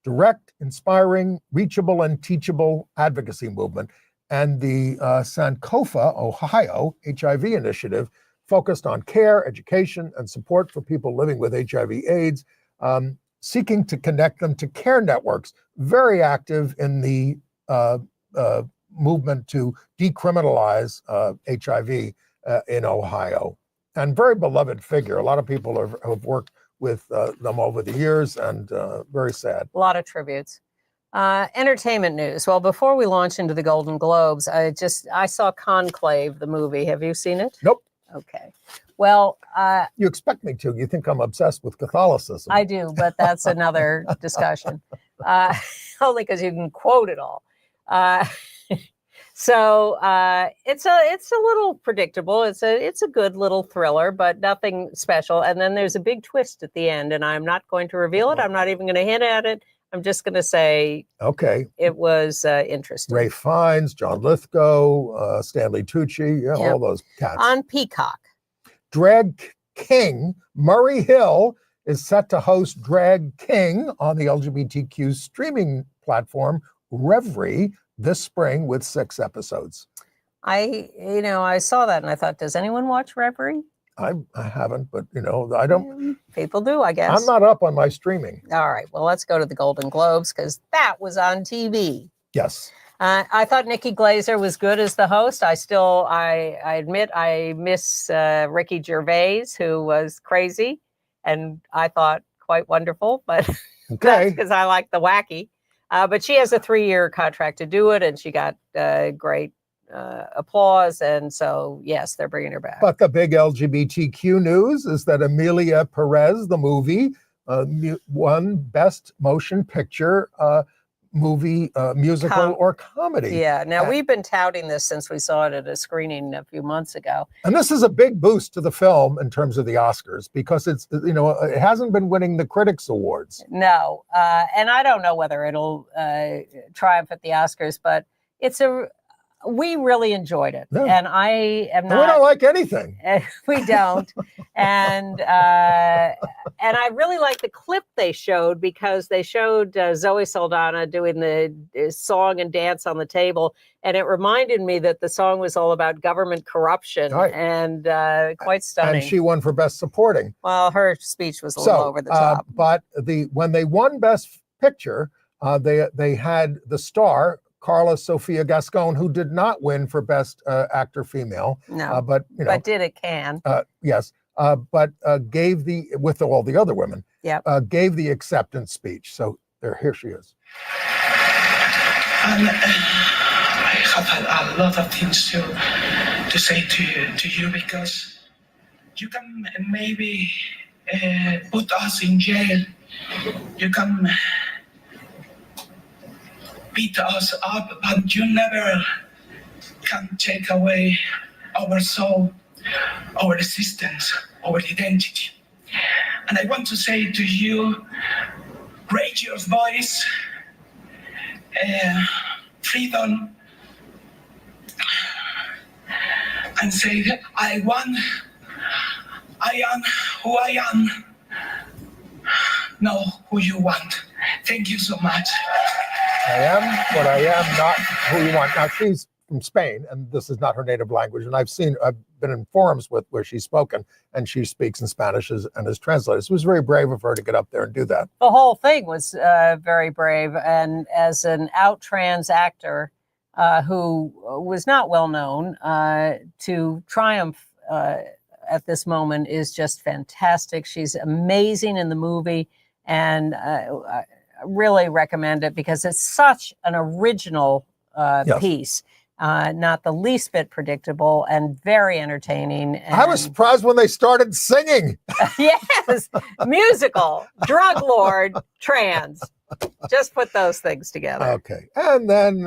Direct, Inspiring, Reachable, and Teachable Advocacy Movement. And the Sankofa, Ohio HIV initiative focused on care, education, and support for people living with HIV/AIDS, seeking to connect them to care networks. Very active in the movement to decriminalize HIV in Ohio. And very beloved figure. A lot of people have worked with them over the years, and very sad. A lot of tributes. Entertainment news. Well, before we launch into the Golden Globes, I saw Conclave, the movie. Have you seen it? Nope. Okay. Well, you expect me to. You think I'm obsessed with Catholicism. I do, but that's another discussion. Only because you can quote it all. So it's a little predictable. It's a good little thriller, but nothing special. And then there's a big twist at the end, and I'm not going to reveal it. I'm not even going to hint at it. I'm just going to say, okay, it was interesting. Ralph Fiennes, John Lithgow, Stanley Tucci, all those cats. On Peacock. Drag King Murray Hill is set to host Drag King on the LGBTQ streaming platform Reverie this spring with 6 episodes. I saw that and I thought, does anyone watch Reverie? I haven't, but I don't. People do, I guess. I'm not up on my streaming. All right, well, let's go to the Golden Globes because that was on TV. Yes. I thought Nikki Glaser was good as the host. I admit I miss Ricky Gervais, who was crazy, and I thought quite wonderful, but okay, because I like the wacky. But she has a 3-year contract to do it, and she got great applause, and so yes, they're bringing her back. But the big LGBTQ news is that Emilia Perez, the movie, won Best Motion Picture movie, musical or comedy. Yeah, now we've been touting this since we saw it at a screening a few months ago. And this is a big boost to the film in terms of the Oscars, because it's, it hasn't been winning the Critics Awards. No, and I don't know whether it'll triumph at the Oscars, but we really enjoyed it. Yeah. And I am not. We don't like anything. We don't. And I really like the clip they showed, because they showed Zoe Saldana doing the song and dance on the table. And it reminded me that the song was all about government corruption, and quite stunning. And she won for Best Supporting. Well, her speech was a little over the top. But when they won Best Picture, they had the star, Carla Sofia Gascon, who did not win for Best Actor Female. No, but did at Cannes. Yes, but gave with all the other women. Yep. Gave the acceptance speech. So here she is. And I have a lot of things to say to you, because you can maybe put us in jail. You can beat us up, but you never can take away our soul, our existence, our identity. And I want to say to you, raise your voice, freedom, and say, I am who I am. Know who you want. Thank you so much. I am what I am, not who you want. Now, she's from Spain, and this is not her native language. And I've been in forums where she's spoken, and she speaks in Spanish and is translated. So it was very brave of her to get up there and do that. The whole thing was very brave. And as an out trans actor who was not well known, to triumph at this moment is just fantastic. She's amazing in the movie, and I really recommend it because it's such an original piece. Not the least bit predictable and very entertaining. And I was surprised when they started singing. Yes, musical, drug lord, trans. Just put those things together. Okay. And then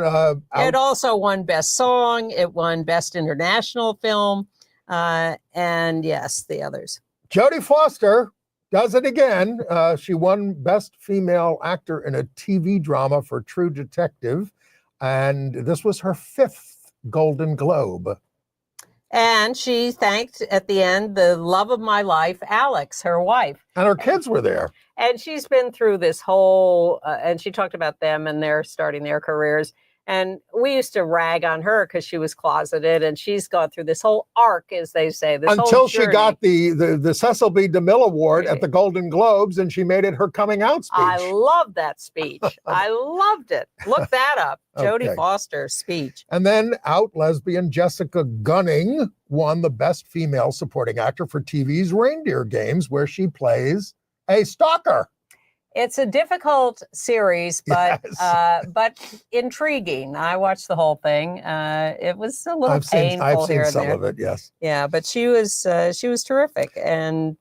it also won Best Song. It won Best International Film. And yes, the others. Jodie Foster does it again. She won Best Female Actor in a TV Drama for True Detective. And this was her 5th Golden Globe. And she thanked at the end the love of my life, Alex, her wife. And her kids were there. And she's been through this whole, and she talked about them and they're starting their careers. And we used to rag on her because she was closeted, and she's gone through this whole arc, as they say. This Until whole she journey. got the Cecil B. DeMille Award at the Golden Globes, and she made it her coming out speech. I love that speech. I loved it. Look that up. Jodie Okay. Foster's speech. And then out lesbian Jessica Gunning won the Best Female Supporting Actor for TV's Reindeer Games, where she plays a stalker. It's a difficult series, but Yes. but intriguing. I watched the whole thing. It was a little I've painful seen here and some there. of it, yes. Yeah, but she was terrific and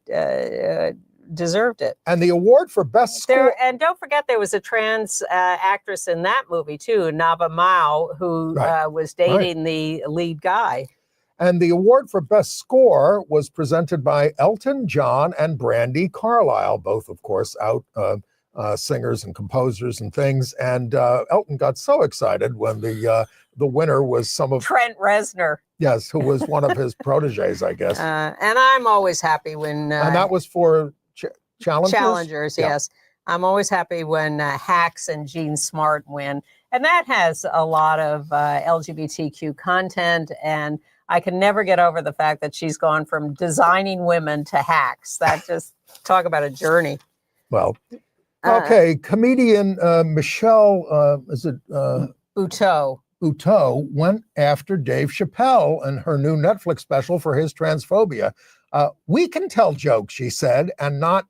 deserved it. And the award for Best Score. And don't forget, there was a trans actress in that movie too, Nava Mao, who was dating the lead guy. And the award for Best Score was presented by Elton John and Brandy Carlisle, both, of course, out singers and composers and things. And Elton got so excited when the winner was some of Trent Reznor. Yes, who was one of his proteges, I guess. And I'm always happy when and that was for Challengers. Challengers, Yeah. yes. I'm always happy when Hacks and Jean Smart win, and that has a lot of LGBTQ content. And I can never get over the fact that she's gone from designing women to hacks. That just talk about a journey. Well, okay, comedian Michelle, Buteau went after Dave Chappelle and her new Netflix special for his transphobia. We can tell jokes, she said, and not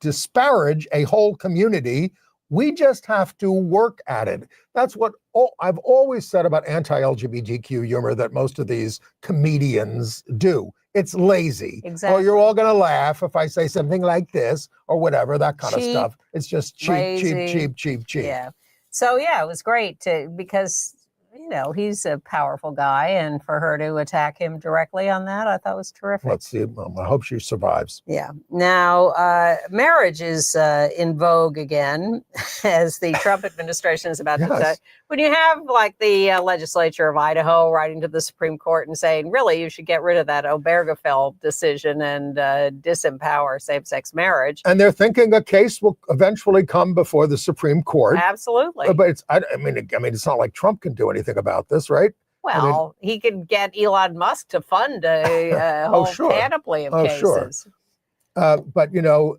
disparage a whole community. We just have to work at it. That's what I've always said about anti-LGBTQ humor that most of these comedians do. It's lazy. Exactly. Oh, you're all going to laugh if I say something like this or whatever, that kind of Cheap, stuff. It's just cheap, lazy. cheap. Yeah. So, yeah, it was great because, you know, he's a powerful guy. And for her to attack him directly on that, I thought was terrific. Let's see. Well, I hope she survives. Yeah. Now, marriage is in vogue again as the Trump administration is about to Yes. when you have like the legislature of Idaho writing to the Supreme Court and saying, really, you should get rid of that Obergefell decision and disempower same-sex marriage. And they're thinking a case will eventually come before the Supreme Court. Absolutely. But I mean, it's not like Trump can do anything about this, right? Well, he could get Elon Musk to fund a whole panoply of cases. Sure. But you know,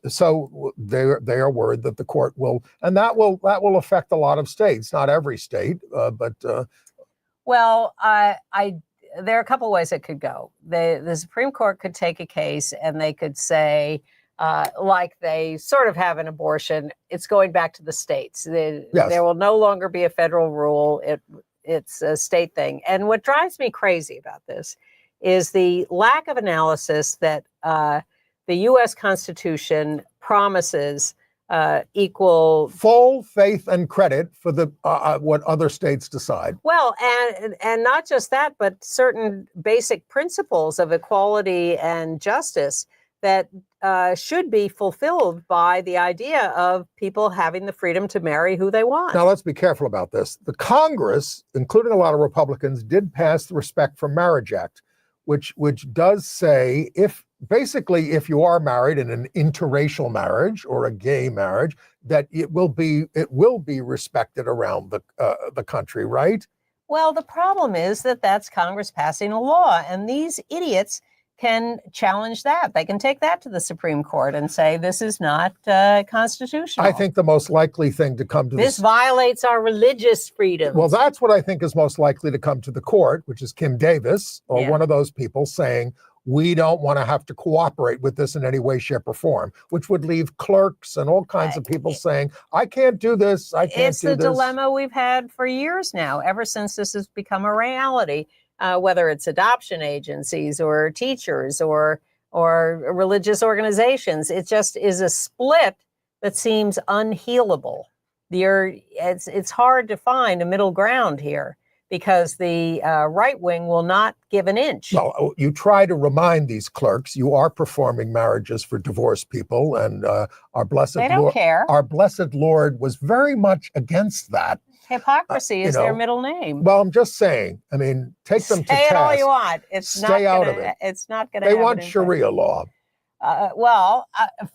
so they are worried that the court will, and that will affect a lot of states, not every state, but. Well, there are a couple ways it could go. The Supreme Court could take a case and they could say, like they sort of have an abortion, it's going back to the states. There will no longer be a federal rule. It's a state thing. And what drives me crazy about this is the lack of analysis that the U.S. Constitution promises equal full faith and credit for the what other states decide. Well, and not just that, but certain basic principles of equality and justice that should be fulfilled by the idea of people having the freedom to marry who they want. Now, let's be careful about this. The Congress, including a lot of Republicans, did pass the Respect for Marriage Act, which does say if you are married in an interracial marriage or a gay marriage, that it will be respected around the country, right? Well, the problem is that that's Congress passing a law, and these idiots can challenge that. They can take that to the Supreme Court and say this is not constitutional. I think the most likely thing to come to this violates our religious freedoms. Well, that's what I think is most likely to come to the court, which is Kim Davis or one of those people saying, we don't want to have to cooperate with this in any way, shape, or form, which would leave clerks and all kinds of people saying, I can't do this, I can't do this. It's the dilemma we've had for years now, ever since this has become a reality, whether it's adoption agencies or teachers or religious organizations. It just is a split that seems unhealable. It's hard to find a middle ground here because the right wing will not give an inch. Well, you try to remind these clerks you are performing marriages for divorced people, and our blessed They don't Lord, care. Our blessed Lord was very much against that. Hypocrisy is their middle name. Well, I'm just saying. I mean, take them to task. Say it all you want. Stay out of it. It's not going to. They want Sharia law.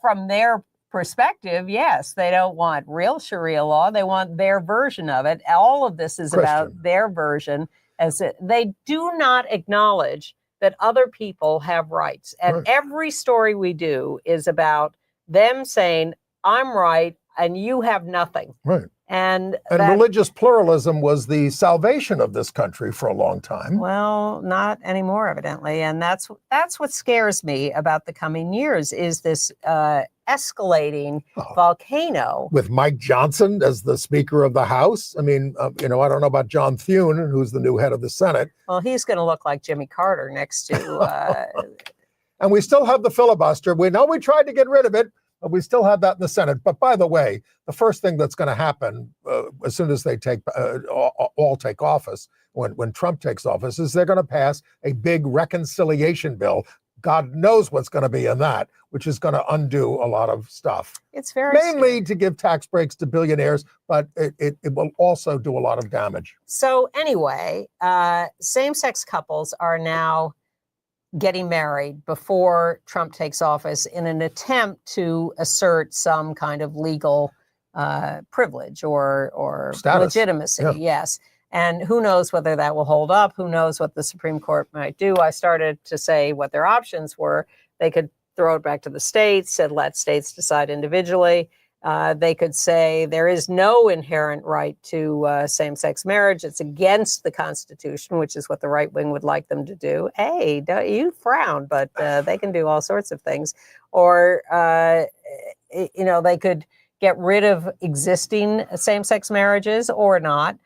From their perspective, yes, they don't want real Sharia law. They want their version of it. All of this is about their version. They do not acknowledge that other people have rights. And every story we do is about them saying, I'm right and you have nothing. Right. And religious pluralism was the salvation of this country for a long time. Well, not anymore, evidently. And that's what scares me about the coming years is this escalating volcano. With Mike Johnson as the Speaker of the House. I mean, I don't know about John Thune, who's the new head of the Senate. Well, he's going to look like Jimmy Carter next to... And we still have the filibuster. We know we tried to get rid of it, but we still have that in the Senate. But by the way, the first thing that's going to happen as soon as they all take office, when Trump takes office, is they're going to pass a big reconciliation bill. God knows what's going to be in that, which is going to undo a lot of stuff. It's very mainly to give tax breaks to billionaires, but it will also do a lot of damage. So anyway, same-sex couples are now getting married before Trump takes office in an attempt to assert some kind of legal privilege or status. Legitimacy. Yeah. Yes. And who knows whether that will hold up? Who knows what the Supreme Court might do? I started to say what their options were. They could throw it back to the states and let states decide individually. They could say there is no inherent right to same-sex marriage. It's against the Constitution, which is what the right wing would like them to do. Hey, you frown, but they can do all sorts of things. Or, they could get rid of existing same-sex marriages or not.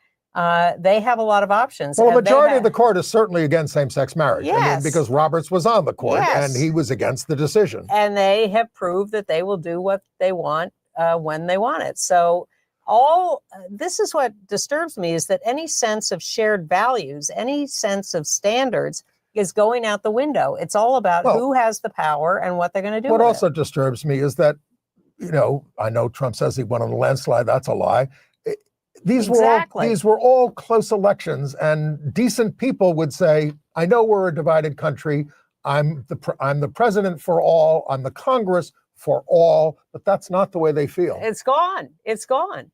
They have a lot of options. Well, the majority of the court is certainly against same-sex marriage. Yes. I mean, because Roberts was on the court Yes. and he was against the decision. And they have proved that they will do what they want when they want it. So this is what disturbs me, is that any sense of shared values, any sense of standards is going out the window. It's all about who has the power and what they're going to do. What with also disturbs me is that, I know Trump says he won on a landslide. That's a lie. These were all close elections, and decent people would say, I know we're a divided country. I'm the president for all. I'm the Congress for all, but that's not the way they feel. It's gone. It's gone.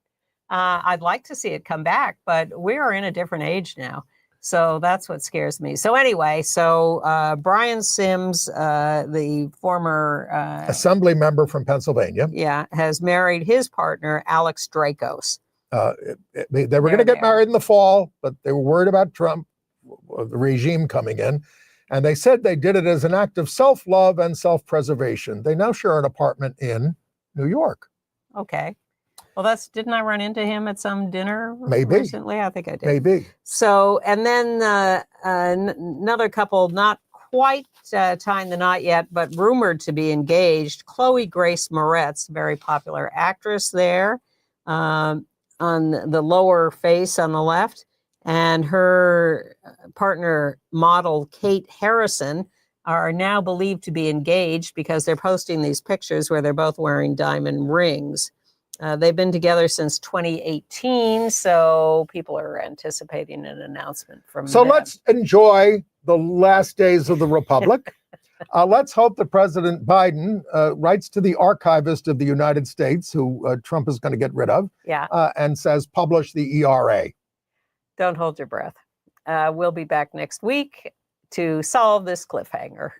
I'd like to see it come back, but we are in a different age now. So that's what scares me. So anyway, Brian Sims, the former assembly member from Pennsylvania, has married his partner, Alex Dracos. They were going to get married in the fall, but they were worried about Trump, the regime coming in. And they said they did it as an act of self-love and self-preservation. They now share an apartment in New York. Okay. Well, didn't I run into him at some dinner Maybe recently? I think I did. Maybe. So, and then another couple, not quite tying the knot yet, but rumored to be engaged. Chloe Grace Moretz, very popular actress there, on the lower face on the left, and her partner, model Kate Harrison, are now believed to be engaged because they're posting these pictures where they're both wearing diamond rings. They've been together since 2018, so people are anticipating an announcement from them. Let's enjoy the last days of the Republic. Let's hope that President Biden writes to the archivist of the United States, who Trump is going to get rid of, and says, publish the ERA. Don't hold your breath. We'll be back next week to solve this cliffhanger. Good.